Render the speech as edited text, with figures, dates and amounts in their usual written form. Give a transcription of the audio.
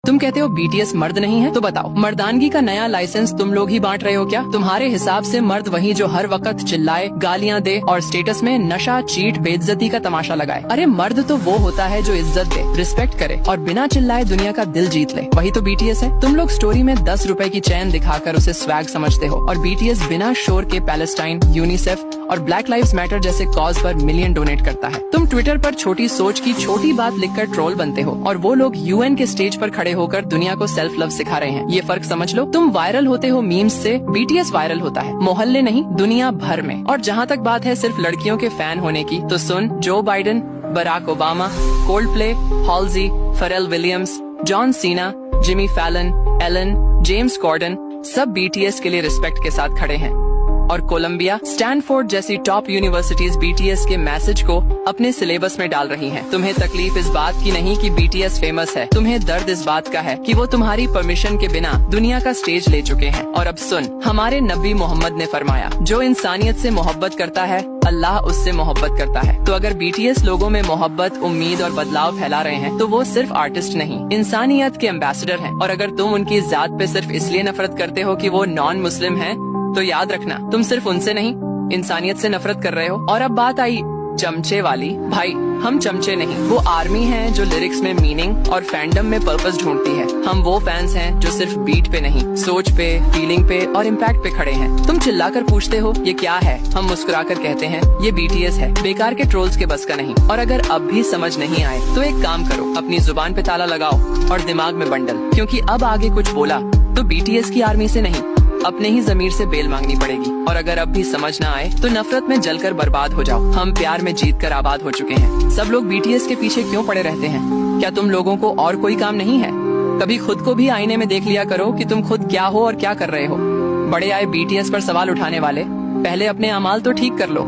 तुम कहते हो बीटीएस मर्द नहीं है, तो बताओ मर्दानगी का नया लाइसेंस तुम लोग ही बांट रहे हो क्या? तुम्हारे हिसाब से मर्द वही जो हर वक्त चिल्लाए, गालियां दे और स्टेटस में नशा, चीट, बेइज्जती का तमाशा लगाए। अरे मर्द तो वो होता है जो इज्जत दे, रिस्पेक्ट करे और बिना चिल्लाए दुनिया का दिल जीत ले। वही तो बीटीएस है। तुम लोग स्टोरी में 10 रुपए की चैन दिखाकर उसे स्वैग समझते हो और बीटीएस बिना शोर के पैलेस्टाइन, यूनिसेफ और ब्लैक लाइव्स मैटर जैसे कॉज पर मिलियन डोनेट करता है। तुम ट्विटर पर छोटी सोच की छोटी बात लिखकर ट्रोल बनते हो और वो लोग यूएन के स्टेज पर खड़े होकर दुनिया को सेल्फ लव सिखा रहे हैं। ये फर्क समझ लो। तुम वायरल होते हो मीम्स से, बीटीएस वायरल होता है मोहल्ले नहीं दुनिया भर में। और जहाँ तक बात है सिर्फ लड़कियों के फैन होने की, तो सुन, Joe Biden, Barack Obama, Coldplay, Halsey, Pharrell Williams, John Cena, Jimmy Fallon, Ellen, James Corden सब बीटीएस के लिए रिस्पेक्ट के साथ खड़े हैं। और कोलंबिया, स्टैनफोर्ड जैसी टॉप यूनिवर्सिटीज बीटीएस के मैसेज को अपने सिलेबस में डाल रही हैं। तुम्हें तकलीफ इस बात की नहीं कि बीटीएस फेमस है, तुम्हें दर्द इस बात का है कि वो तुम्हारी परमिशन के बिना दुनिया का स्टेज ले चुके हैं। और अब सुन, हमारे नबी मोहम्मद ने फरमाया, जो इंसानियत से मोहब्बत करता है अल्लाह उससे मोहब्बत करता है। तो अगर बीटीएस लोगों में मोहब्बत, उम्मीद और बदलाव फैला रहे हैं, तो वो सिर्फ आर्टिस्ट नहीं, इंसानियत के एम्बेसडर हैं। और अगर तुम उनकी जात पे सिर्फ इसलिए नफरत करते हो कि वो नॉन मुस्लिम हैं, तो याद रखना तुम सिर्फ उनसे नहीं इंसानियत से नफरत कर रहे हो। और अब बात आई चमचे वाली। भाई हम चमचे नहीं, वो आर्मी है जो लिरिक्स में मीनिंग और फैंडम में पर्पस ढूंढती है। हम वो फैंस हैं जो सिर्फ बीट पे नहीं, सोच पे, फीलिंग पे और इम्पैक्ट पे खड़े हैं। तुम चिल्लाकर पूछते हो ये क्या है, हम मुस्कुराकर कहते हैं ये बीटीएस है, बेकार के ट्रोल्स के बस का नहीं। और अगर अब भी समझ नहीं आए तो एक काम करो, अपनी जुबान पे ताला लगाओ और दिमाग में बंडल, क्योंकि अब आगे कुछ बोला तो बीटीएस की आर्मी से नहीं, अपने ही जमीर से बेल मांगनी पड़ेगी। और अगर अब भी समझ ना आए तो नफरत में जलकर बर्बाद हो जाओ। हम प्यार में जीत कर आबाद हो चुके हैं। सब लोग बीटीएस के पीछे क्यों पड़े रहते हैं? क्या तुम लोगों को और कोई काम नहीं है? कभी खुद को भी आईने में देख लिया करो कि तुम खुद क्या हो और क्या कर रहे हो। बड़े आए बीटीएस पर सवाल उठाने वाले, पहले अपने अमाल तो ठीक कर लो।